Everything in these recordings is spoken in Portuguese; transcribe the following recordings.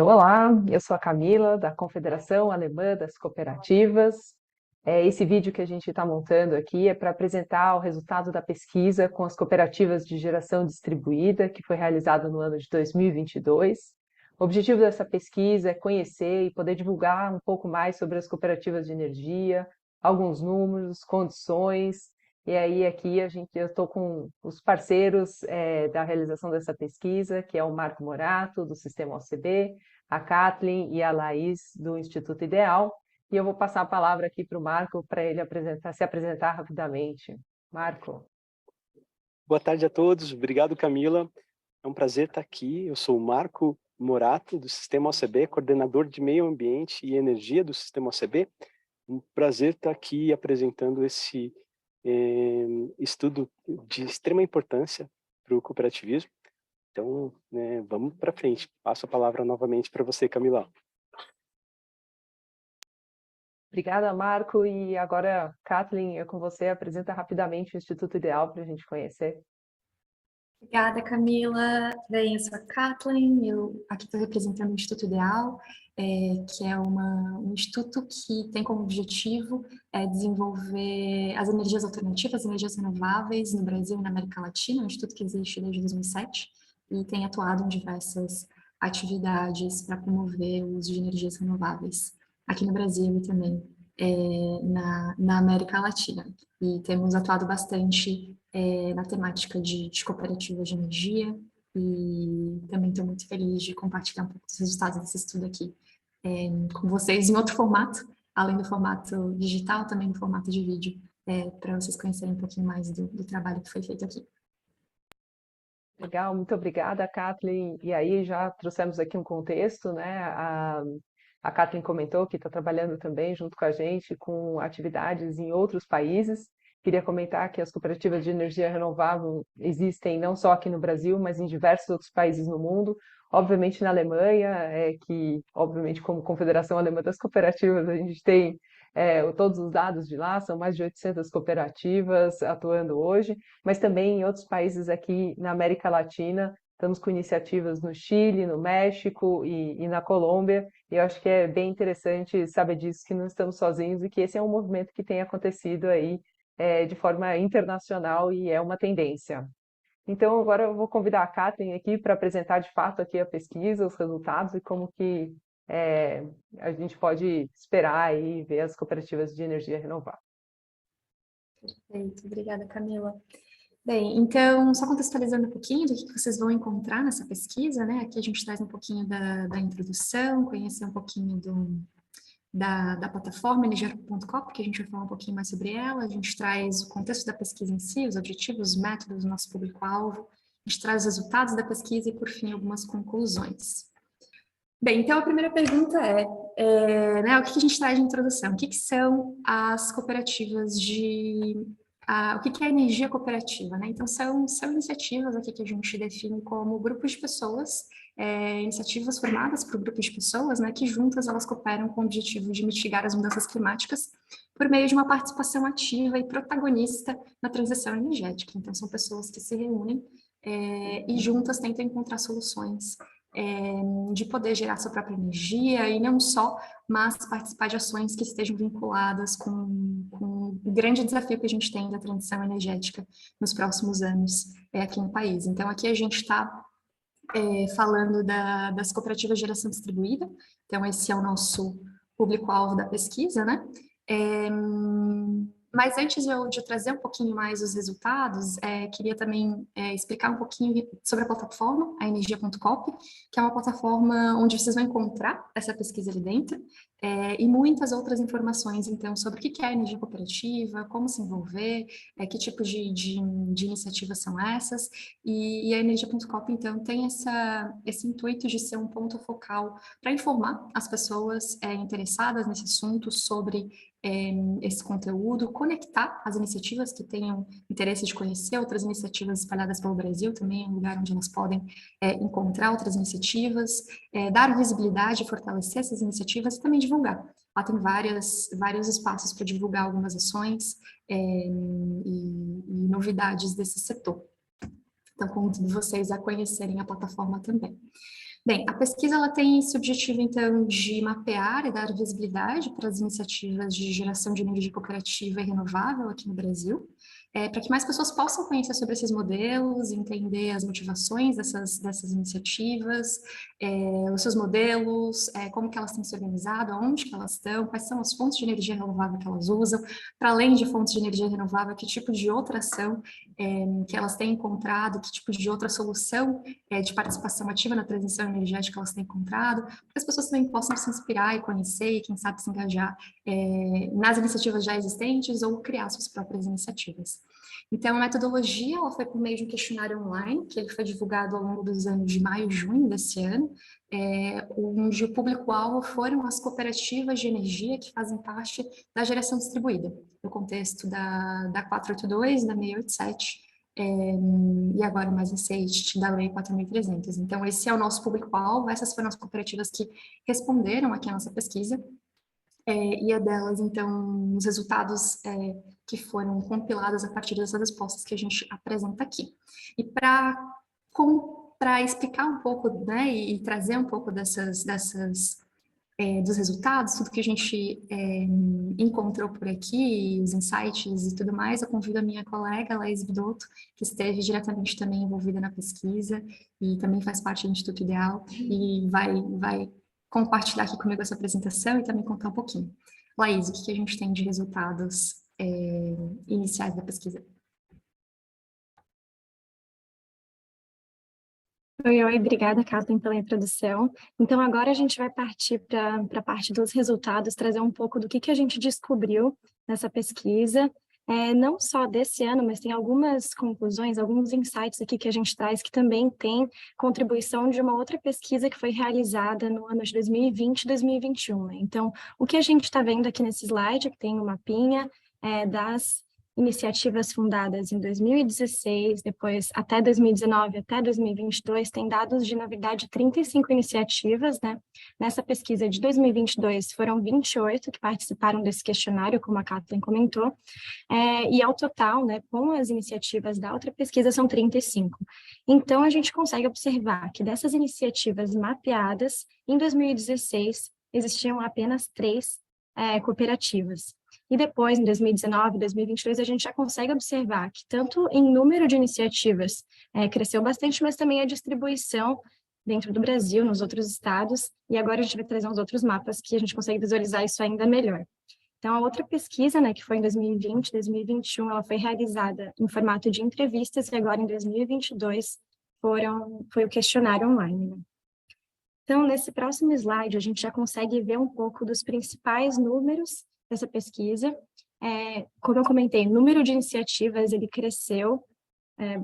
Olá, eu sou a Camila, da Confederação Alemã das Cooperativas. Esse vídeo que a gente está montando aqui é para apresentar o resultado da pesquisa com as cooperativas de geração distribuída, que foi realizada no ano de 2022. O objetivo dessa pesquisa é conhecer e poder divulgar um pouco mais sobre as cooperativas de energia, alguns números, condições. E aí aqui eu estou com os parceiros da realização dessa pesquisa, que é o Marco Morato, do Sistema OCB, a Kathleen e a Laís, do Instituto Ideal. E eu vou passar a palavra aqui para o Marco para ele se apresentar rapidamente. Marco. Boa tarde a todos, obrigado Camila, é um prazer estar aqui. Eu sou o Marco Morato, do Sistema OCB, coordenador de Meio Ambiente e Energia do Sistema OCB. Um prazer estar aqui apresentando esse estudo de extrema importância para o cooperativismo. Então, vamos para frente. Passo a palavra novamente para você, Camila. Obrigada, Marco. E agora, Kathleen, é com você. Apresenta rapidamente o Instituto Ideal para a gente conhecer. Obrigada, Camila. Bem, eu sou a Kathleen, eu aqui estou representando o Instituto Ideal, que é um instituto que tem como objetivo desenvolver as energias alternativas, as energias renováveis no Brasil e na América Latina, um instituto que existe desde 2007 e tem atuado em diversas atividades para promover o uso de energias renováveis aqui no Brasil e também na América Latina. E temos atuado bastante na temática de cooperativas de energia, e também estou muito feliz de compartilhar um pouco dos resultados desse estudo aqui com vocês em outro formato, além do formato digital, também no formato de vídeo, para vocês conhecerem um pouquinho mais do trabalho que foi feito aqui. Legal, muito obrigada, Kathleen. E aí já trouxemos aqui um contexto, né? A Kathleen comentou que está trabalhando também junto com a gente com atividades em outros países. Queria comentar que as cooperativas de energia renovável existem não só aqui no Brasil, mas em diversos outros países no mundo. Obviamente na Alemanha, que obviamente como Confederação Alemã das Cooperativas, a gente tem todos os dados de lá, são mais de 800 cooperativas atuando hoje, mas também em outros países aqui na América Latina. Estamos com iniciativas no Chile, no México e na Colômbia, e eu acho que é bem interessante saber disso, que não estamos sozinhos e que esse é um movimento que tem acontecido aí de forma internacional e é uma tendência. Então, agora eu vou convidar a Kathleen aqui para apresentar de fato aqui a pesquisa, os resultados e como que a gente pode esperar e ver as cooperativas de energia renovável. Perfeito, obrigada, Camila. Bem, então, só contextualizando um pouquinho do que vocês vão encontrar nessa pesquisa, né? Aqui a gente traz um pouquinho da introdução, conhecer um pouquinho da plataforma energia.com, porque a gente vai falar um pouquinho mais sobre ela. A gente traz o contexto da pesquisa em si, os objetivos, os métodos, o nosso público-alvo. A gente traz os resultados da pesquisa e, por fim, algumas conclusões. Bem, então a primeira pergunta né, o que a gente traz de introdução? O que são as cooperativas o que é a energia cooperativa, né? Então, são iniciativas aqui que a gente define como grupos de pessoas, iniciativas formadas por grupos de pessoas, né, que juntas elas cooperam com o objetivo de mitigar as mudanças climáticas por meio de uma participação ativa e protagonista na transição energética. Então, são pessoas que se reúnem e juntas tentam encontrar soluções de poder gerar sua própria energia e não só, mas participar de ações que estejam vinculadas com o grande desafio que a gente tem da transição energética nos próximos anos aqui no país. Então, aqui a gente está falando das cooperativas de geração distribuída, então esse é o nosso público-alvo da pesquisa, né? Mas antes de eu trazer um pouquinho mais os resultados, queria também explicar um pouquinho sobre a plataforma, a energia.coop, que é uma plataforma onde vocês vão encontrar essa pesquisa ali dentro, e muitas outras informações, então, sobre o que é a energia cooperativa, como se envolver, que tipo de iniciativas são essas, e a energia.coop, então, tem esse intuito de ser um ponto focal para informar as pessoas interessadas nesse assunto sobre esse conteúdo, conectar as iniciativas que tenham interesse de conhecer outras iniciativas espalhadas pelo Brasil, também é um lugar onde elas podem encontrar outras iniciativas, dar visibilidade, fortalecer essas iniciativas e também divulgar. Lá tem vários espaços para divulgar algumas ações e novidades desse setor. Então, convido vocês a conhecerem a plataforma também. Bem, a pesquisa ela tem esse objetivo, então, de mapear e dar visibilidade para as iniciativas de geração de energia cooperativa e renovável aqui no Brasil, para que mais pessoas possam conhecer sobre esses modelos, entender as motivações dessas iniciativas, os seus modelos, como que elas têm se organizado, aonde que elas estão, quais são as fontes de energia renovável que elas usam, para além de fontes de energia renovável, que tipo de outra ação que elas têm encontrado, que tipo de outra solução de participação ativa na transição energética elas têm encontrado, para que as pessoas também possam se inspirar e conhecer e, quem sabe, se engajar nas iniciativas já existentes ou criar suas próprias iniciativas. Então, a metodologia ela foi por meio de um questionário online, que ele foi divulgado ao longo dos anos de maio e junho desse ano, onde o público-alvo foram as cooperativas de energia que fazem parte da geração distribuída, no contexto da 482, da 687, e agora mais recente, da Lei 4.300. Então, esse é o nosso público-alvo, essas foram as cooperativas que responderam aqui à nossa pesquisa, e a delas, então, os resultados que foram compilados a partir dessas respostas que a gente apresenta aqui. E para explicar um pouco, né, e trazer um pouco dos resultados, tudo que a gente encontrou por aqui, os insights e tudo mais, eu convido a minha colega, Laís Vidotto, que esteve diretamente também envolvida na pesquisa e também faz parte do Instituto Ideal, e vai compartilhar aqui comigo essa apresentação e também contar um pouquinho. Laís, o que a gente tem de resultados iniciais da pesquisa? Oi, obrigada, Kathleen, pela introdução. Então, agora a gente vai partir para a parte dos resultados, trazer um pouco do que a gente descobriu nessa pesquisa, não só desse ano, mas tem algumas conclusões, alguns insights aqui que a gente traz que também tem contribuição de uma outra pesquisa que foi realizada no ano de 2020 e 2021. Né? Então, o que a gente está vendo aqui nesse slide, que tem um mapinha das iniciativas fundadas em 2016, depois até 2019, até 2022, tem dados de, na verdade, 35 iniciativas, né? Nessa pesquisa de 2022, foram 28 que participaram desse questionário, como a Kathleen comentou, e ao total, né, com as iniciativas da outra pesquisa, são 35. Então, a gente consegue observar que dessas iniciativas mapeadas, em 2016, existiam apenas 3 cooperativas. E depois, em 2019, 2022, a gente já consegue observar que tanto em número de iniciativas cresceu bastante, mas também a distribuição dentro do Brasil, nos outros estados, e agora a gente vai trazer uns outros mapas que a gente consegue visualizar isso ainda melhor. Então, a outra pesquisa, né, que foi em 2020, 2021, ela foi realizada em formato de entrevistas, e agora em 2022 foi o questionário online. Né? Então, nesse próximo slide, a gente já consegue ver um pouco dos principais números dessa pesquisa. Como eu comentei, o número de iniciativas ele cresceu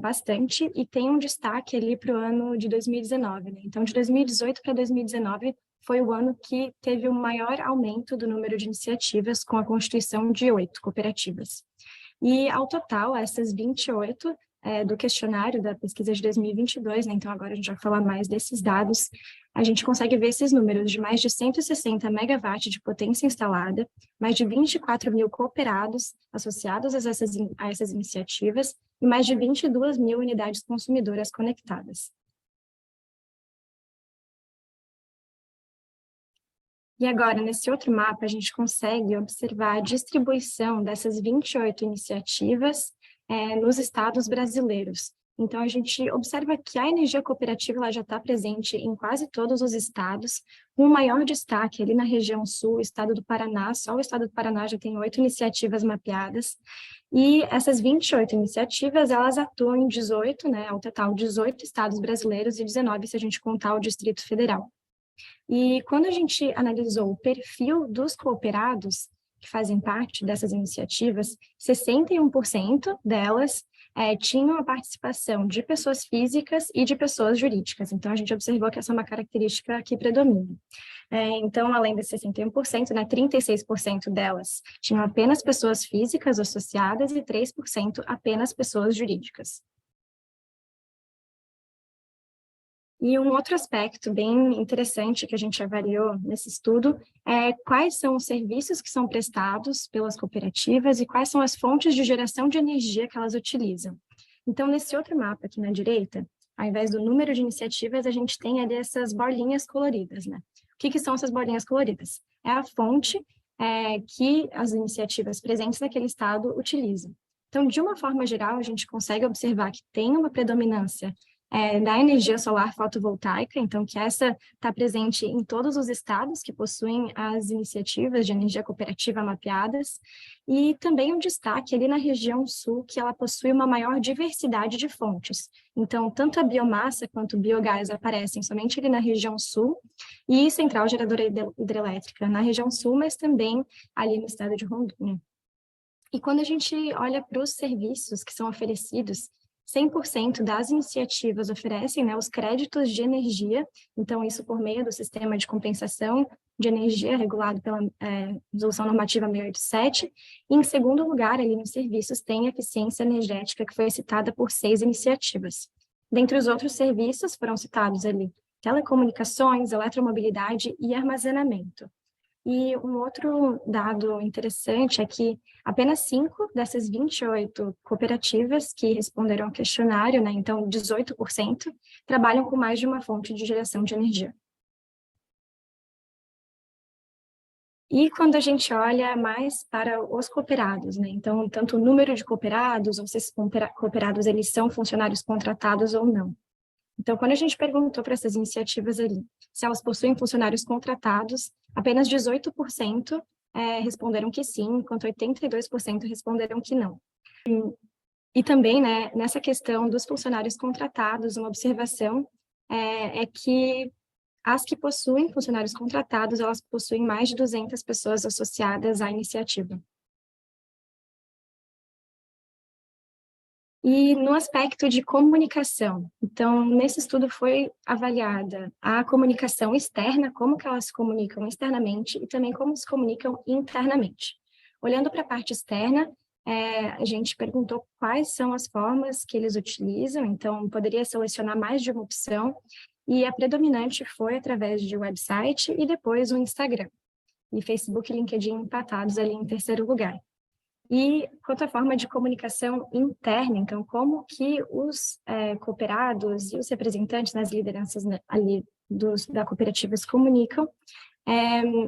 bastante e tem um destaque ali para o ano de 2019. Né? Então, de 2018 para 2019 foi o ano que teve o maior aumento do número de iniciativas, com a constituição de 8 cooperativas. E, ao total, essas 28 do questionário da pesquisa de 2022, né? Então agora a gente vai falar mais desses dados, a gente consegue ver esses números de mais de 160 megawatts de potência instalada, mais de 24 mil cooperados associados a essas iniciativas e mais de 22 mil unidades consumidoras conectadas. E agora, nesse outro mapa, a gente consegue observar a distribuição dessas 28 iniciativas nos estados brasileiros. Então, a gente observa que a energia cooperativa ela já está presente em quase todos os estados, com o maior destaque ali na região sul, estado do Paraná. Só o estado do Paraná já tem 8 iniciativas mapeadas, e essas 28 iniciativas, elas atuam em 18, né, ao total 18 estados brasileiros e 19 se a gente contar o Distrito Federal. E quando a gente analisou o perfil dos cooperados que fazem parte dessas iniciativas, 61% delas tinham a participação de pessoas físicas e de pessoas jurídicas. Então, a gente observou que essa é uma característica que predomina. Então, além desses 61%, né, 36% delas tinham apenas pessoas físicas associadas e 3% apenas pessoas jurídicas. E um outro aspecto bem interessante que a gente avaliou nesse estudo é quais são os serviços que são prestados pelas cooperativas e quais são as fontes de geração de energia que elas utilizam. Então, nesse outro mapa aqui na direita, ao invés do número de iniciativas, a gente tem ali essas bolinhas coloridas, né? O que são essas bolinhas coloridas? É a fonte que as iniciativas presentes naquele estado utilizam. Então, de uma forma geral, a gente consegue observar que tem uma predominância da energia solar fotovoltaica, então que essa está presente em todos os estados que possuem as iniciativas de energia cooperativa mapeadas, e também um destaque ali na região sul, que ela possui uma maior diversidade de fontes. Então, tanto a biomassa quanto o biogás aparecem somente ali na região sul, e central geradora hidrelétrica na região sul, mas também ali no estado de Rondônia. E quando a gente olha para os serviços que são oferecidos, 100% das iniciativas oferecem, né, os créditos de energia, então isso por meio do sistema de compensação de energia regulado pela Resolução Normativa 687, e em segundo lugar, ali nos serviços, tem a eficiência energética, que foi citada por 6 iniciativas. Dentre os outros serviços, foram citados ali telecomunicações, eletromobilidade e armazenamento. E um outro dado interessante é que apenas 5 dessas 28 cooperativas que responderam ao questionário, né, então 18%, trabalham com mais de uma fonte de geração de energia. E quando a gente olha mais para os cooperados, né, então tanto o número de cooperados, ou se esses cooperados eles são funcionários contratados ou não. Então, quando a gente perguntou para essas iniciativas ali se elas possuem funcionários contratados, apenas 18% responderam que sim, enquanto 82% responderam que não. E também, né, nessa questão dos funcionários contratados, uma observação é que as que possuem funcionários contratados, elas possuem mais de 200 pessoas associadas à iniciativa. E no aspecto de comunicação, então, nesse estudo foi avaliada a comunicação externa, como que elas se comunicam externamente e também como se comunicam internamente. Olhando para a parte externa, a gente perguntou quais são as formas que eles utilizam, então poderia selecionar mais de uma opção, e a predominante foi através de website e depois o Instagram. E Facebook e LinkedIn empatados ali em terceiro lugar. E quanto à forma de comunicação interna, então, como que os cooperados e os representantes nas lideranças, né, ali da cooperativa se comunicam,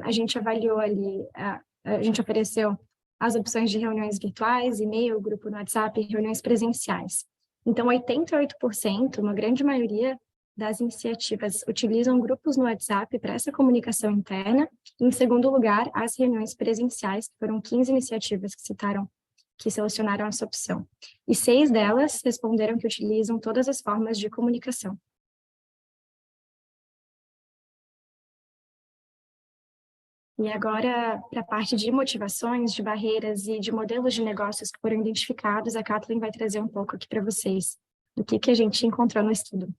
a gente avaliou ali, a gente ofereceu as opções de reuniões virtuais, e-mail, grupo no WhatsApp e reuniões presenciais. Então, 88%, uma grande maioria das iniciativas utilizam grupos no WhatsApp para essa comunicação interna. Em segundo lugar, as reuniões presenciais, que foram 15 iniciativas que selecionaram essa opção. E 6 delas responderam que utilizam todas as formas de comunicação. E agora, para a parte de motivações, de barreiras e de modelos de negócios que foram identificados, a Kathleen vai trazer um pouco aqui para vocês do que a gente encontrou no estudo.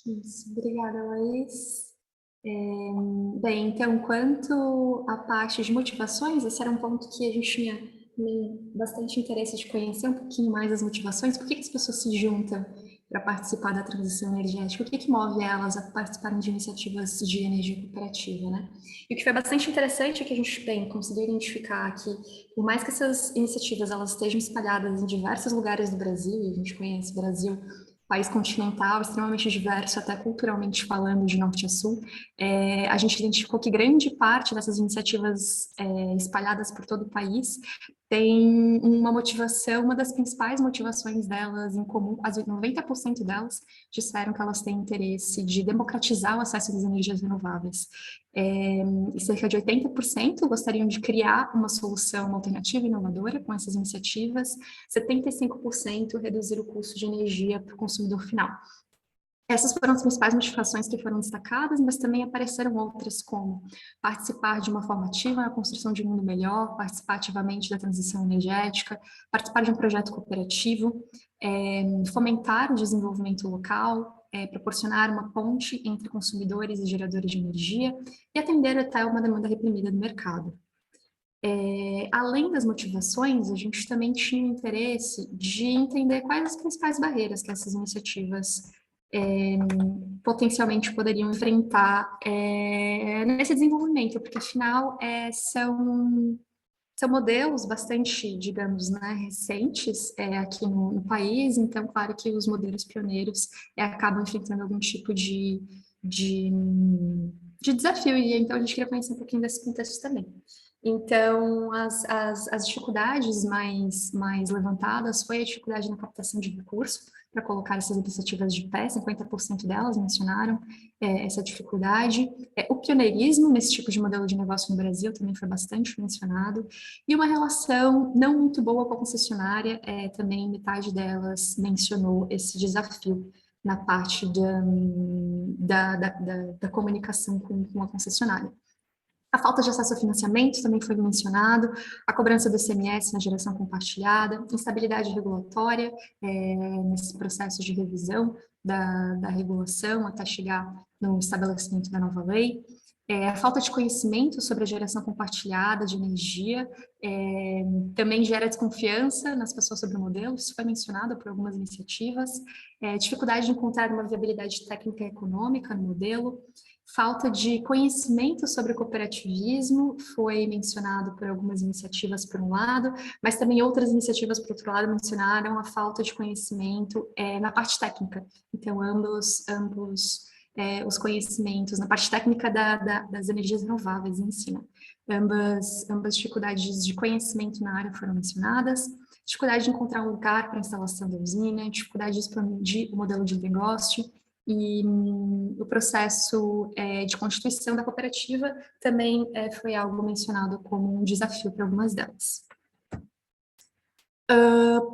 Isso, obrigada, Laís. Bem, então, quanto à parte de motivações, esse era um ponto que a gente tinha bastante interesse de conhecer um pouquinho mais as motivações. Por que as pessoas se juntam para participar da transição energética? O que move elas a participarem de iniciativas de energia cooperativa, né? E o que foi bastante interessante é que a gente conseguiu identificar que, por mais que essas iniciativas elas estejam espalhadas em diversos lugares do Brasil, e a gente conhece o Brasil, país continental, extremamente diverso, até culturalmente falando, de norte a sul, a gente identificou que grande parte dessas iniciativas espalhadas por todo o país tem uma motivação, uma das principais motivações delas em comum, 90% delas disseram que elas têm interesse de democratizar o acesso às energias renováveis. E cerca de 80% gostariam de criar uma solução, uma alternativa inovadora com essas iniciativas, 75% reduzir o custo de energia para o consumidor final. Essas foram as principais motivações que foram destacadas, mas também apareceram outras, como participar de uma forma ativa na construção de um mundo melhor, participar ativamente da transição energética, participar de um projeto cooperativo, fomentar o desenvolvimento local, proporcionar uma ponte entre consumidores e geradores de energia e atender até uma demanda reprimida do mercado. Além das motivações, a gente também tinha o interesse de entender quais as principais barreiras que essas iniciativas potencialmente poderiam enfrentar nesse desenvolvimento, porque afinal são São modelos bastante, digamos, né, recentes aqui no país, então, claro que os modelos pioneiros acabam enfrentando algum tipo de desafio, e então a gente queria conhecer um pouquinho desse contexto também. Então, as dificuldades mais levantadas foi a dificuldade na captação de recurso para colocar essas iniciativas de pé, 50% delas mencionaram essa dificuldade. O pioneirismo nesse tipo de modelo de negócio no Brasil também foi bastante mencionado, e uma relação não muito boa com a concessionária, também metade delas mencionou esse desafio na parte da comunicação com a concessionária. A falta de acesso ao financiamento também foi mencionado, a cobrança do ICMS na geração compartilhada, instabilidade regulatória nesse processo de revisão da regulação até chegar no estabelecimento da nova lei, a falta de conhecimento sobre a geração compartilhada de energia também gera desconfiança nas pessoas sobre o modelo, isso foi mencionado por algumas iniciativas, dificuldade de encontrar uma viabilidade técnica e econômica no modelo, falta de conhecimento sobre o cooperativismo foi mencionado por algumas iniciativas por um lado, mas também outras iniciativas por outro lado mencionaram a falta de conhecimento na parte técnica. Então, ambos os conhecimentos na parte técnica das energias renováveis em si, né? Ambas dificuldades de conhecimento na área foram mencionadas, dificuldade de encontrar um lugar para a instalação da usina, dificuldade de expandir o modelo de negócio, e o processo de constituição da cooperativa também foi algo mencionado como um desafio para algumas delas.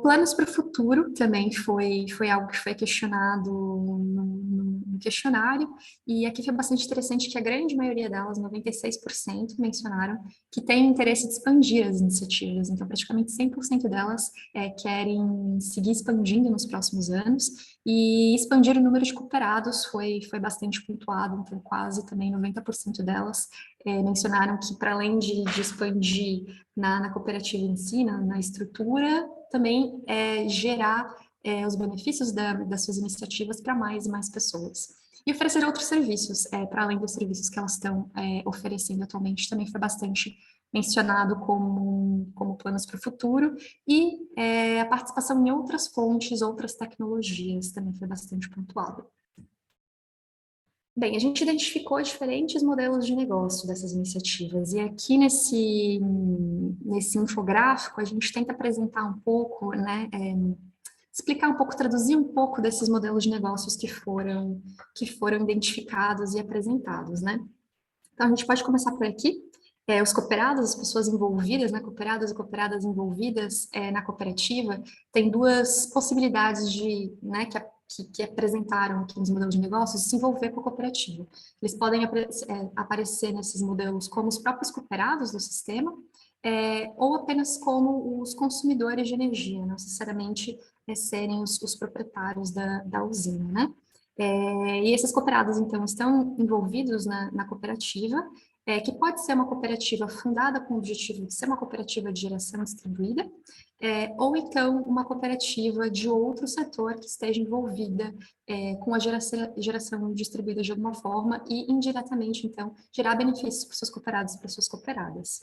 Planos para o futuro também foi algo que foi questionado no questionário, e aqui foi bastante interessante que a grande maioria delas, 96%, mencionaram que tem interesse de expandir as iniciativas, então praticamente 100% delas querem seguir expandindo nos próximos anos, e expandir o número de cooperados foi bastante pontuado, então quase também 90% delas mencionaram que para além de expandir na cooperativa em si, na estrutura, também gerar os benefícios das suas iniciativas para mais e mais pessoas. E oferecer outros serviços, para além dos serviços que elas estão oferecendo atualmente, também foi bastante mencionado como planos para o futuro, e a participação em outras fontes, outras tecnologias, também foi bastante pontuado. Bem, a gente identificou diferentes modelos de negócio dessas iniciativas, e aqui nesse infográfico a gente tenta apresentar um pouco, né, explicar um pouco, traduzir um pouco desses modelos de negócios que foram identificados e apresentados, né. Então a gente pode começar por aqui. Os cooperados, as pessoas envolvidas, né, cooperados e cooperadas envolvidas na cooperativa, tem duas possibilidades né, que apresentaram aqui nos modelos de negócios, se envolver com a cooperativa. Eles podem aparecer nesses modelos como os próprios cooperados do sistema, ou apenas como os consumidores de energia, não necessariamente serem os proprietários da usina, né? E esses cooperados, então, estão envolvidos na cooperativa, que pode ser uma cooperativa fundada com o objetivo de ser uma cooperativa de geração distribuída, ou então uma cooperativa de outro setor que esteja envolvida com a geração distribuída de alguma forma e indiretamente, então, gerar benefícios para os seus cooperados e para as suas cooperadas.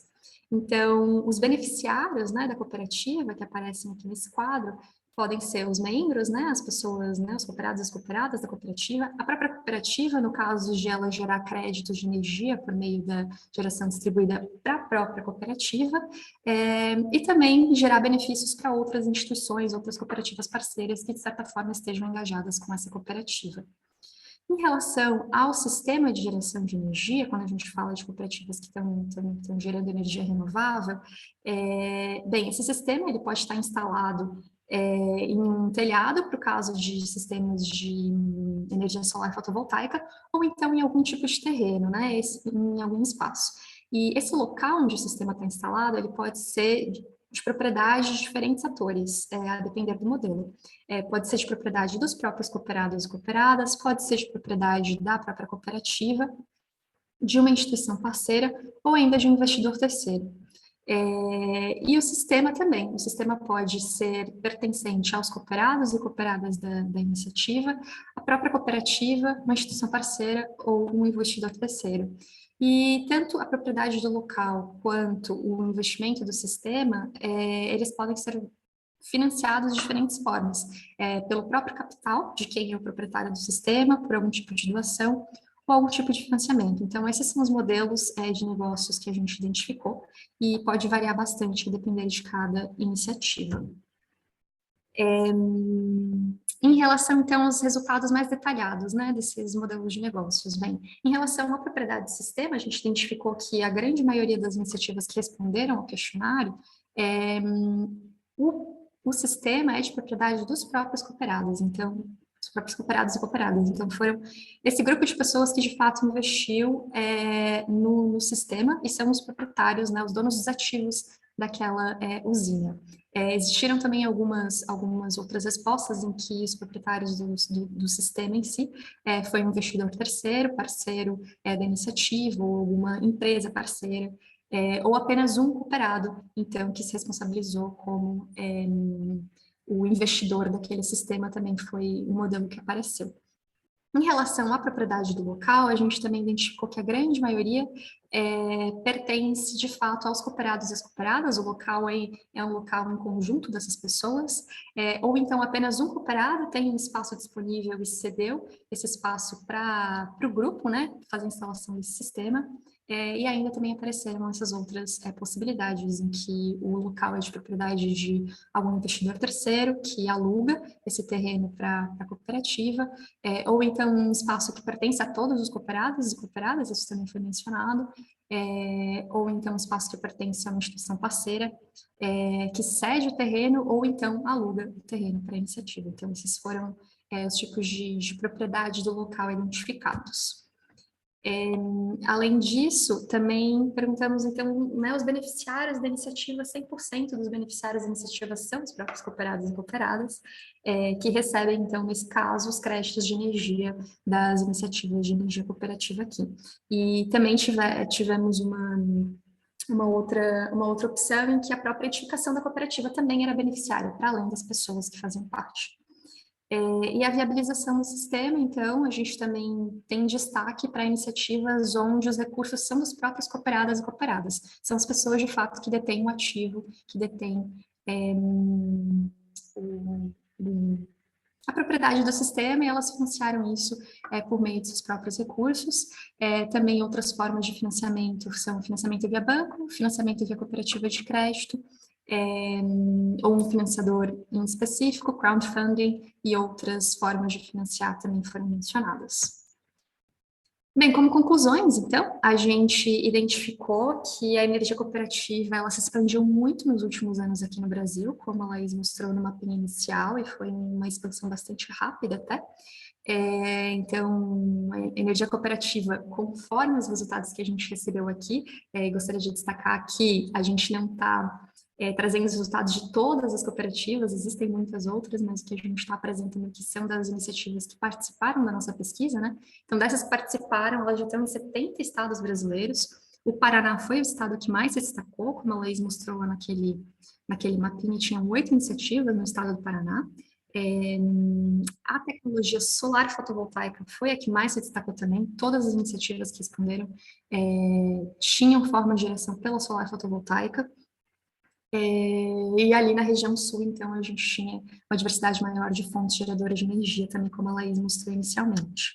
Então, os beneficiários, né, da cooperativa que aparecem aqui nesse quadro podem ser os membros, né, as pessoas, né, os cooperados e as cooperadas da cooperativa, a própria cooperativa, no caso de ela gerar créditos de energia por meio da geração distribuída para a própria cooperativa, e também gerar benefícios para outras instituições, outras cooperativas parceiras que, de certa forma, estejam engajadas com essa cooperativa. Em relação ao sistema de geração de energia, quando a gente fala de cooperativas que estão gerando energia renovável, bem, esse sistema ele pode estar instalado em um telhado, para o caso de sistemas de energia solar fotovoltaica, ou então em algum tipo de terreno, né, em algum espaço. E esse local onde o sistema está instalado, ele pode ser de propriedade de diferentes atores, a depender do modelo. Pode ser de propriedade dos próprios cooperados e cooperadas, pode ser de propriedade da própria cooperativa, de uma instituição parceira, ou ainda de um investidor terceiro. E o sistema também. O sistema pode ser pertencente aos cooperados e cooperadas da iniciativa, a própria cooperativa, uma instituição parceira ou um investidor terceiro. E tanto a propriedade do local quanto o investimento do sistema, eles podem ser financiados de diferentes formas, pelo próprio capital de quem é o proprietário do sistema, por algum tipo de doação, ou algum tipo de financiamento. Então, esses são os modelos de negócios que a gente identificou e pode variar bastante, depender de cada iniciativa. Em relação, então, aos resultados mais detalhados, né, desses modelos de negócios, bem, em relação à propriedade do sistema, a gente identificou que a grande maioria das iniciativas que responderam ao questionário, o sistema é de propriedade dos próprios cooperados, então, os próprios cooperados e cooperadas. Então, foram esse grupo de pessoas que, de fato, investiu no sistema e são os proprietários, né, os donos dos ativos daquela usina. Existiram também algumas outras respostas em que os proprietários do sistema em si foi um investidor terceiro, parceiro da iniciativa, ou alguma empresa parceira, ou apenas um cooperado, então, que se responsabilizou como o investidor daquele sistema, também foi um modelo que apareceu. Em relação à propriedade do local, a gente também identificou que a grande maioria pertence, de fato, aos cooperados e às cooperadas. O local é um local em conjunto dessas pessoas, ou então apenas um cooperado tem um espaço disponível e cedeu esse espaço para o grupo, né, fazer a instalação desse sistema. E ainda também apareceram essas outras possibilidades em que o local é de propriedade de algum investidor terceiro que aluga esse terreno para a cooperativa, ou então um espaço que pertence a todos os cooperados e cooperadas, isso também foi mencionado, ou então um espaço que pertence a uma instituição parceira, que cede o terreno ou então aluga o terreno para a iniciativa. Então, esses foram os tipos de propriedade do local identificados. Além disso, também perguntamos, então, né, os beneficiários da iniciativa, 100% dos beneficiários da iniciativa são os próprios cooperados e cooperadas, que recebem, então, nesse caso, os créditos de energia das iniciativas de energia cooperativa aqui. E também tivemos uma outra opção em que a própria edificação da cooperativa também era beneficiária, para além das pessoas que faziam parte. E a viabilização do sistema, então, a gente também tem destaque para iniciativas onde os recursos são dos próprios cooperadas e cooperadas. São as pessoas, de fato, que detêm o ativo, que detêm a propriedade do sistema, e elas financiaram isso por meio de seus próprios recursos. Também outras formas de financiamento são financiamento via banco, financiamento via cooperativa de crédito, ou um financiador em específico, crowdfunding, e outras formas de financiar também foram mencionadas. Bem, como conclusões, então, a gente identificou que a energia cooperativa, ela se expandiu muito nos últimos anos aqui no Brasil, como a Laís mostrou no mapinha inicial, e foi uma expansão bastante rápida até. Então, a energia cooperativa, conforme os resultados que a gente recebeu aqui, gostaria de destacar que a gente não está trazendo os resultados de todas as cooperativas, existem muitas outras, mas o que a gente está apresentando aqui são das iniciativas que participaram da nossa pesquisa, né? Então, dessas que participaram, elas já estão em 70 estados brasileiros. O Paraná foi o estado que mais se destacou, como a Laís mostrou lá naquele mapinha, tinham 8 iniciativas no estado do Paraná. A tecnologia solar fotovoltaica foi a que mais se destacou também. Todas as iniciativas que responderam tinham forma de geração pela solar fotovoltaica. E ali na região sul, então, a gente tinha uma diversidade maior de fontes geradoras de energia, também como a Laís mostrou inicialmente.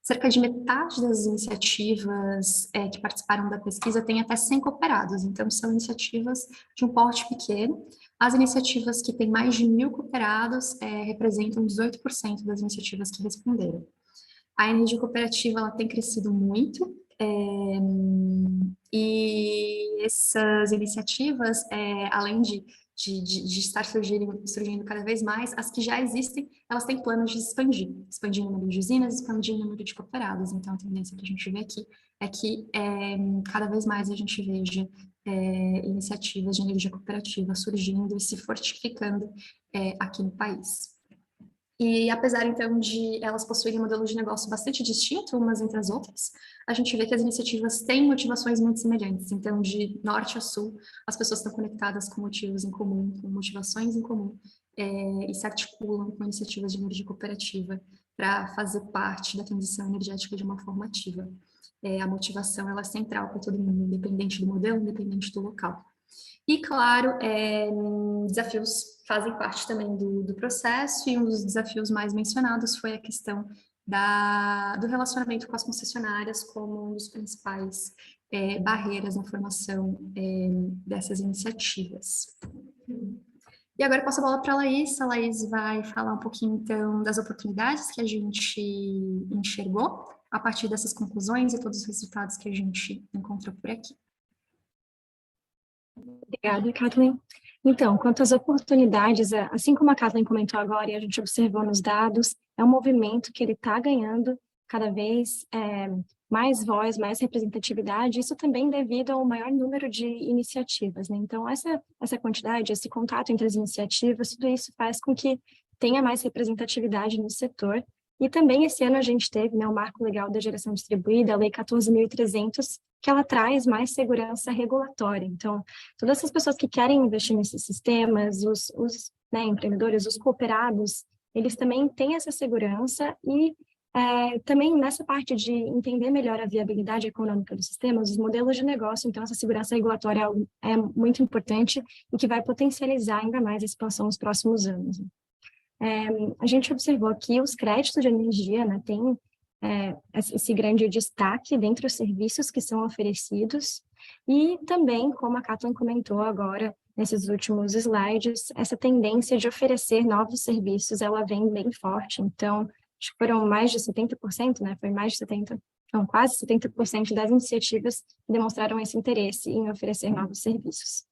Cerca de metade das iniciativas que participaram da pesquisa tem até 100 cooperados, então são iniciativas de um porte pequeno. As iniciativas que têm mais de 1.000 cooperados representam 18% das iniciativas que responderam. A energia cooperativa, ela tem crescido muito, e essas iniciativas, além de estar surgindo cada vez mais, as que já existem, elas têm planos de expandir o número de usinas, expandir o número de cooperados. Então, a tendência que a gente vê aqui é que cada vez mais a gente veja iniciativas de energia cooperativa surgindo e se fortificando aqui no país. E apesar, então, de elas possuírem um modelo de negócio bastante distinto umas entre as outras, a gente vê que as iniciativas têm motivações muito semelhantes. Então, de norte a sul, as pessoas estão conectadas com motivos em comum, com motivações em comum, e se articulam com iniciativas de energia cooperativa para fazer parte da transição energética de uma forma ativa. A motivação ela é central para todo mundo, independente do modelo, independente do local. E, claro, desafios fazem parte também do processo, e um dos desafios mais mencionados foi a questão do relacionamento com as concessionárias como um dos principais barreiras na formação dessas iniciativas. E agora eu passo a bola para a Laís. A Laís vai falar um pouquinho, então, das oportunidades que a gente enxergou a partir dessas conclusões e todos os resultados que a gente encontrou por aqui. Obrigada, Kathleen. Então, quanto às oportunidades, assim como a Kathleen comentou agora e a gente observou nos dados, é um movimento que ele está ganhando cada vez mais voz, mais representatividade, isso também devido ao maior número de iniciativas, né? Então, essa quantidade, esse contato entre as iniciativas, tudo isso faz com que tenha mais representatividade no setor. E também esse ano a gente teve, né, o Marco Legal da Geração Distribuída, a Lei 14.300, que ela traz mais segurança regulatória. Então, todas essas pessoas que querem investir nesses sistemas, os empreendedores, os cooperados, eles também têm essa segurança e também nessa parte de entender melhor a viabilidade econômica dos sistemas, os modelos de negócio, então essa segurança regulatória é muito importante e que vai potencializar ainda mais a expansão nos próximos anos. A gente observou que os créditos de energia, né, têm esse grande destaque dentre os serviços que são oferecidos e também, como a Kathleen comentou agora, nesses últimos slides, essa tendência de oferecer novos serviços, ela vem bem forte. Então, acho que foram mais de 70%, né? Foi mais de 70%, não, quase 70% das iniciativas que demonstraram esse interesse em oferecer novos serviços.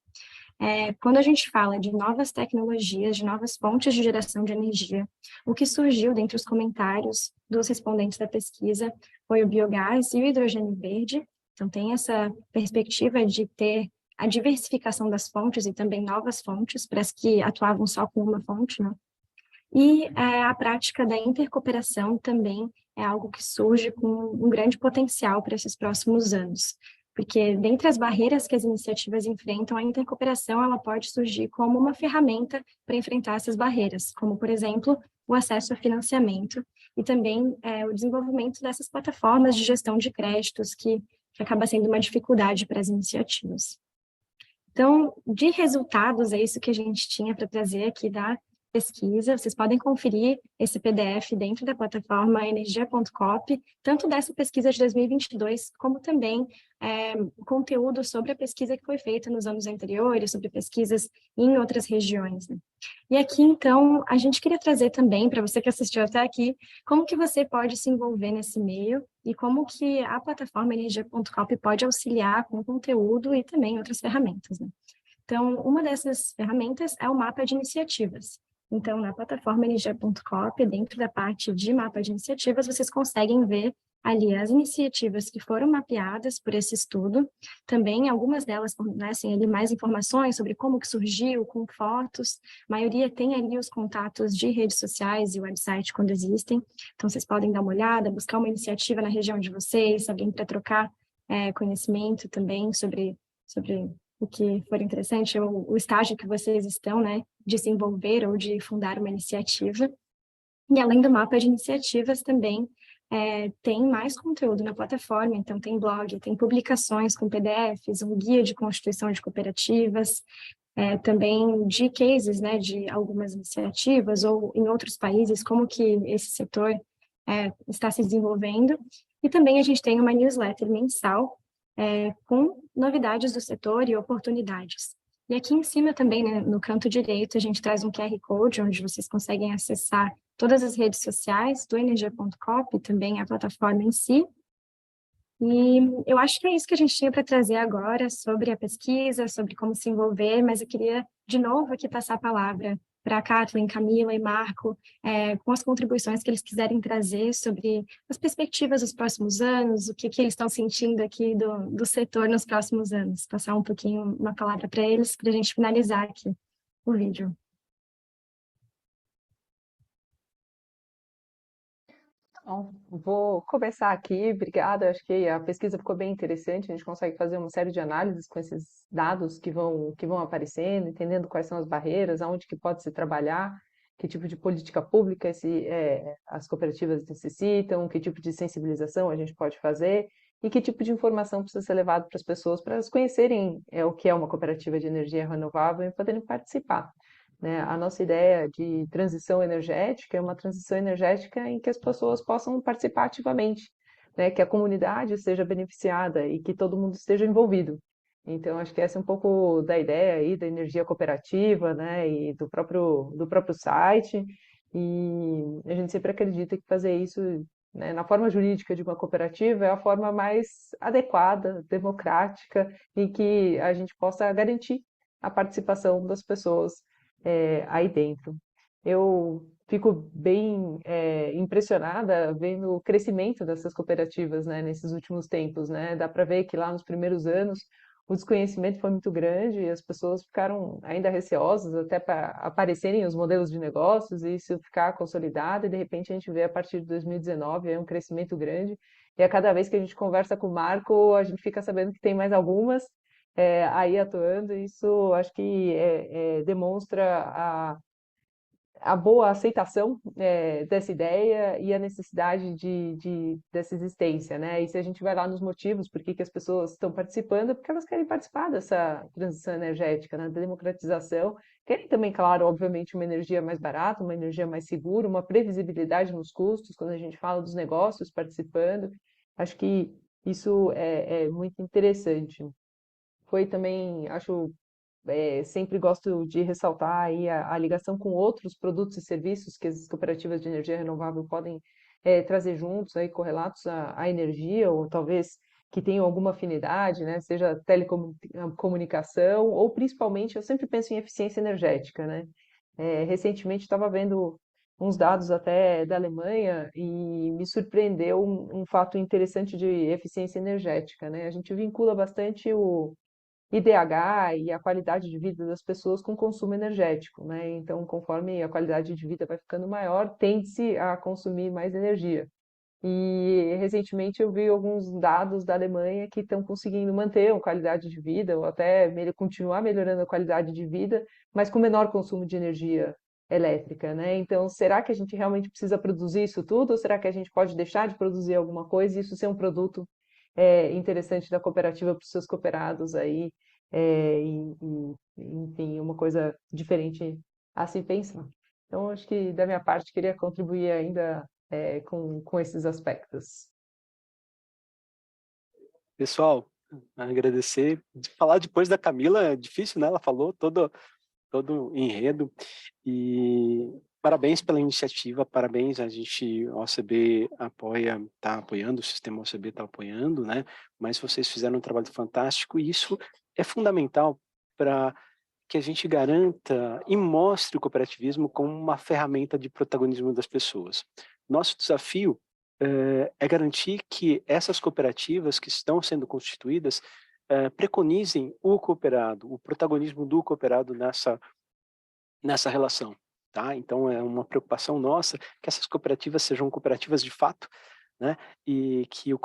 Quando a gente fala de novas tecnologias, de novas fontes de geração de energia, o que surgiu dentre os comentários dos respondentes da pesquisa foi o biogás e o hidrogênio verde. Então, tem essa perspectiva de ter a diversificação das fontes e também novas fontes para as que atuavam só com uma fonte, né? E a prática da intercooperação também é algo que surge com um grande potencial para esses próximos anos, porque dentre as barreiras que as iniciativas enfrentam, a intercooperação ela pode surgir como uma ferramenta para enfrentar essas barreiras, como, por exemplo, o acesso a financiamento e também o desenvolvimento dessas plataformas de gestão de créditos, que acaba sendo uma dificuldade para as iniciativas. Então, de resultados, é isso que a gente tinha para trazer aqui da pesquisa. Vocês podem conferir esse PDF dentro da plataforma energia.coop, tanto dessa pesquisa de 2022, como também conteúdo sobre a pesquisa que foi feita nos anos anteriores, sobre pesquisas em outras regiões, né? E aqui, então, a gente queria trazer também, para você que assistiu até aqui, como que você pode se envolver nesse meio e como que a plataforma energia.coop pode auxiliar com conteúdo e também outras ferramentas, né? Então, uma dessas ferramentas é o mapa de iniciativas. Então, na plataforma energia.coop, dentro da parte de mapa de iniciativas, vocês conseguem ver ali as iniciativas que foram mapeadas por esse estudo. Também algumas delas fornecem ali mais informações sobre como que surgiu, com fotos. A maioria tem ali os contatos de redes sociais e website quando existem. Então, vocês podem dar uma olhada, buscar uma iniciativa na região de vocês, alguém para trocar conhecimento também sobre o que for interessante, o estágio que vocês estão, né, de se envolver ou de fundar uma iniciativa. E além do mapa de iniciativas também tem mais conteúdo na plataforma, então tem blog, tem publicações com PDFs, um guia de constituição de cooperativas, também de cases, né, de algumas iniciativas ou em outros países, como que esse setor está se desenvolvendo. E também a gente tem uma newsletter mensal com novidades do setor e oportunidades. E aqui em cima também, né, no canto direito, a gente traz um QR Code, onde vocês conseguem acessar todas as redes sociais do Energia.coop, também a plataforma em si. E eu acho que é isso que a gente tinha para trazer agora sobre a pesquisa, sobre como se envolver, mas eu queria, de novo, aqui passar a palavra para a Kathleen, Camila e Marco, com as contribuições que eles quiserem trazer sobre as perspectivas dos próximos anos, o que eles estão sentindo aqui do setor nos próximos anos. Passar um pouquinho uma palavra para eles, para a gente finalizar aqui o vídeo. Bom, vou começar aqui, obrigada. Acho que a pesquisa ficou bem interessante. A gente consegue fazer uma série de análises com esses dados que vão aparecendo, entendendo quais são as barreiras, aonde que pode se trabalhar, que tipo de política pública as cooperativas necessitam, que tipo de sensibilização a gente pode fazer e que tipo de informação precisa ser levado para as pessoas para elas conhecerem o que é uma cooperativa de energia renovável e poderem participar, né? A nossa ideia de transição energética é uma transição energética em que as pessoas possam participar ativamente, né? Que a comunidade seja beneficiada e que todo mundo esteja envolvido. Então, acho que essa é um pouco da ideia aí da energia cooperativa, né? E do próprio site. E a gente sempre acredita que fazer isso, né, na forma jurídica de uma cooperativa é a forma mais adequada, democrática, e que a gente possa garantir a participação das pessoas aí dentro. Eu fico bem impressionada vendo o crescimento dessas cooperativas, né, nesses últimos tempos, né? Dá para ver que lá nos primeiros anos o desconhecimento foi muito grande e as pessoas ficaram ainda receosas até para aparecerem os modelos de negócios e isso ficar consolidado, e de repente a gente vê a partir de 2019 um crescimento grande, e a cada vez que a gente conversa com o Marco, a gente fica sabendo que tem mais algumas aí atuando, e isso acho que demonstra a boa aceitação dessa ideia e a necessidade dessa existência, né? E se a gente vai lá nos motivos por que que as pessoas estão participando, é porque elas querem participar dessa transição energética, né? Da democratização, querem também, claro, obviamente, uma energia mais barata, uma energia mais segura, uma previsibilidade nos custos, quando a gente fala dos negócios participando, acho que isso é muito interessante. Foi também, acho, sempre gosto de ressaltar aí a ligação com outros produtos e serviços que as cooperativas de energia renovável podem trazer juntos, aí, correlatos à energia, ou talvez que tenham alguma afinidade, né? Seja telecomunicação, ou principalmente, eu sempre penso em eficiência energética, né? Recentemente estava vendo uns dados até da Alemanha e me surpreendeu um fato interessante de eficiência energética, né? A gente vincula bastante o IDH e a qualidade de vida das pessoas com consumo energético, né? Então, conforme a qualidade de vida vai ficando maior, tende-se a consumir mais energia. E recentemente eu vi alguns dados da Alemanha que estão conseguindo manter a qualidade de vida, ou até continuar melhorando a qualidade de vida, mas com menor consumo de energia elétrica, né? Então, será que a gente realmente precisa produzir isso tudo, ou será que a gente pode deixar de produzir alguma coisa e isso ser um produto interessante da cooperativa para os seus cooperados aí, enfim, uma coisa diferente a se pensar. Então, acho que da minha parte queria contribuir ainda com esses aspectos. Pessoal, agradecer. Falar depois da Camila é difícil, né? Ela falou todo o enredo. E parabéns pela iniciativa, parabéns, a gente, a OCB apoia, está apoiando, o sistema OCB está apoiando, né? Mas vocês fizeram um trabalho fantástico e isso é fundamental para que a gente garanta e mostre o cooperativismo como uma ferramenta de protagonismo das pessoas. Nosso desafio é garantir que essas cooperativas que estão sendo constituídas preconizem o cooperado, o protagonismo do cooperado nessa relação. Tá? Então, é uma preocupação nossa que essas cooperativas sejam cooperativas de fato, né? E que o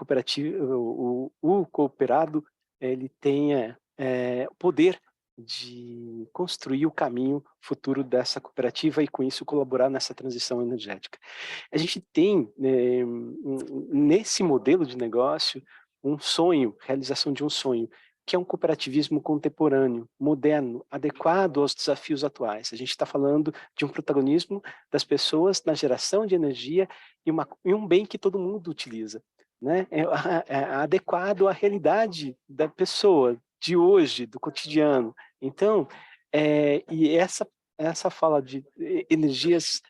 cooperado ele tenha o poder de construir o caminho futuro dessa cooperativa e, com isso, colaborar nessa transição energética. A gente tem, nesse modelo de negócio, um sonho, realização de um sonho, que é um cooperativismo contemporâneo, moderno, adequado aos desafios atuais. A gente está falando de um protagonismo das pessoas na geração de energia e um bem que todo mundo utiliza, né? É adequado à realidade da pessoa, de hoje, do cotidiano. Então, e essa fala de energias,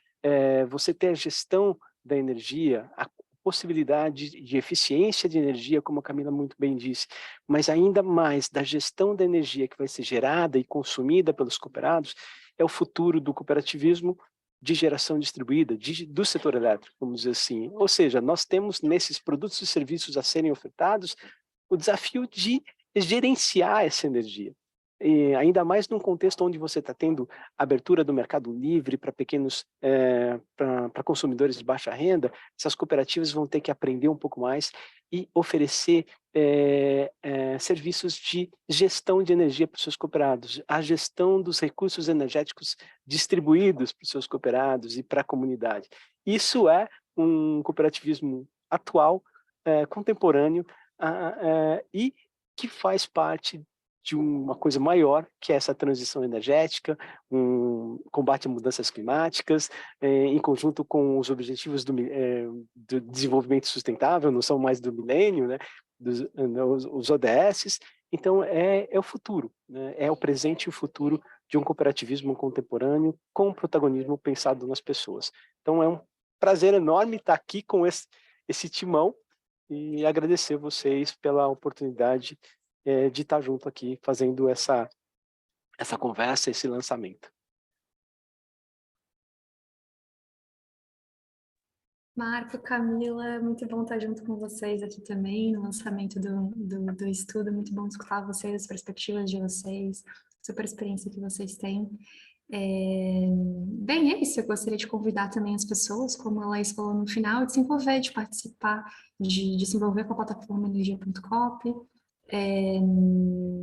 você ter a gestão da energia, a possibilidade de eficiência de energia, como a Camila muito bem disse, mas ainda mais da gestão da energia que vai ser gerada e consumida pelos cooperados, é o futuro do cooperativismo de geração distribuída, do setor elétrico, vamos dizer assim. Ou seja, nós temos nesses produtos e serviços a serem ofertados o desafio de gerenciar essa energia. e ainda mais num contexto onde você está tendo abertura do mercado livre para pequenos, para consumidores de baixa renda, essas cooperativas vão ter que aprender um pouco mais e oferecer serviços de gestão de energia para os seus cooperados, a gestão dos recursos energéticos distribuídos para os seus cooperados e para a comunidade. Isso é um cooperativismo atual, contemporâneo, e que faz parte de uma coisa maior, que é essa transição energética, um combate a mudanças climáticas, em conjunto com os objetivos do desenvolvimento sustentável, não são mais do milênio, né, os ODS. Então, é o futuro, né, é o presente e o futuro de um cooperativismo contemporâneo com protagonismo pensado nas pessoas. Então, é um prazer enorme estar aqui com esse timão e agradecer vocês pela oportunidade de estar junto aqui fazendo essa conversa, esse lançamento. Marco, Camila, muito bom estar junto com vocês aqui também no lançamento do estudo, muito bom escutar vocês, as perspectivas de vocês, super experiência que vocês têm. Bem, é isso, eu gostaria de convidar também as pessoas, como a Laís falou no final, de se envolver, de participar, de se envolver com a plataforma energia.coop,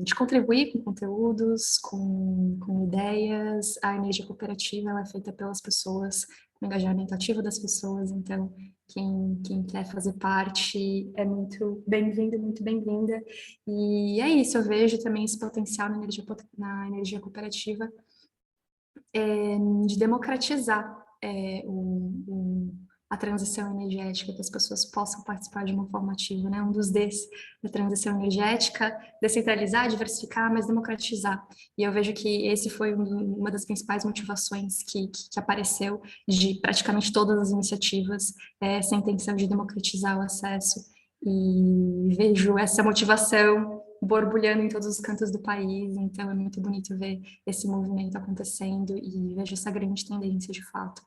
de contribuir com conteúdos, com ideias. A energia cooperativa ela é feita pelas pessoas, o engajamento ativo das pessoas, então quem quer fazer parte é muito bem-vindo, muito bem-vinda. E é isso, eu vejo também esse potencial na energia cooperativa, de democratizar a transição energética, que as pessoas possam participar de uma forma ativa, né? Um dos Ds da transição energética, descentralizar, diversificar, mas democratizar. E eu vejo que esse foi uma das principais motivações que apareceu de praticamente todas as iniciativas, essa intenção de democratizar o acesso. E vejo essa motivação borbulhando em todos os cantos do país, então é muito bonito ver esse movimento acontecendo e vejo essa grande tendência, de fato,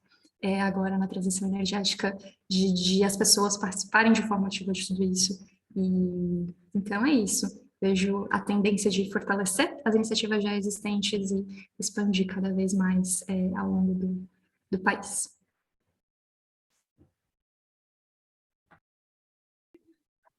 agora na transição energética, de as pessoas participarem de forma ativa de tudo isso. E então é isso. Vejo a tendência de fortalecer as iniciativas já existentes e expandir cada vez mais ao longo do país.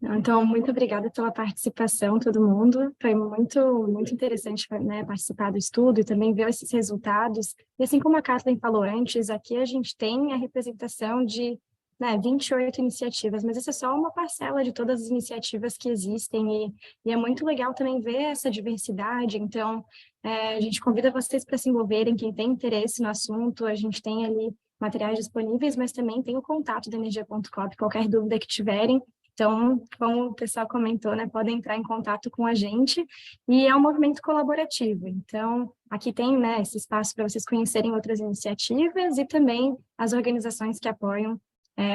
Então, muito obrigada pela participação, todo mundo. Foi muito interessante, né, participar do estudo e também ver esses resultados. E assim como a Kathleen falou antes, aqui a gente tem a representação de 28 iniciativas, mas essa é só uma parcela de todas as iniciativas que existem e é muito legal também ver essa diversidade. Então, a gente convida vocês para se envolverem, quem tem interesse no assunto, a gente tem ali materiais disponíveis, mas também tem o contato da energia.coop, qualquer dúvida que tiverem. Então, como o pessoal comentou, né, podem entrar em contato com a gente, e é um movimento colaborativo. Então, aqui tem, né, esse espaço para vocês conhecerem outras iniciativas e também as organizações que apoiam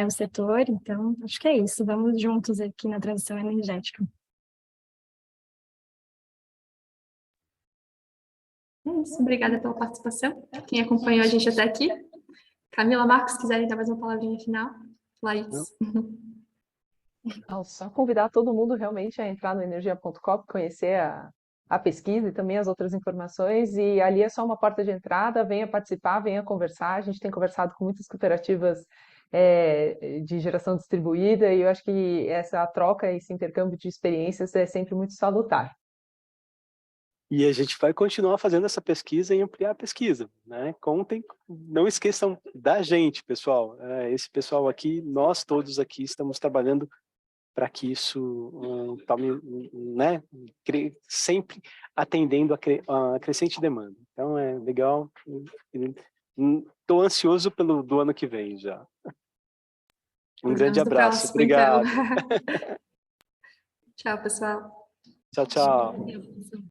o setor. Então, acho que é isso. Vamos juntos aqui na transição energética. É isso. Obrigada pela participação. Quem acompanhou a gente até aqui. Camila, Marcos, quiserem dar mais uma palavrinha final? Laís. Não, só convidar todo mundo realmente a entrar no energia.com, conhecer a pesquisa e também as outras informações, e ali é só uma porta de entrada, venha participar, venha conversar. A gente tem conversado com muitas cooperativas de geração distribuída, e eu acho que essa troca, esse intercâmbio de experiências é sempre muito salutar. E a gente vai continuar fazendo essa pesquisa e ampliar a pesquisa, né? Contem, não esqueçam da gente, pessoal. Esse pessoal aqui, nós todos aqui estamos trabalhando para que isso tome, né, sempre atendendo a crescente demanda. Então é legal. Estou ansioso do ano que vem já. Um grande abraço. Próximo, obrigado. então. Tchau, pessoal. Tchau, tchau.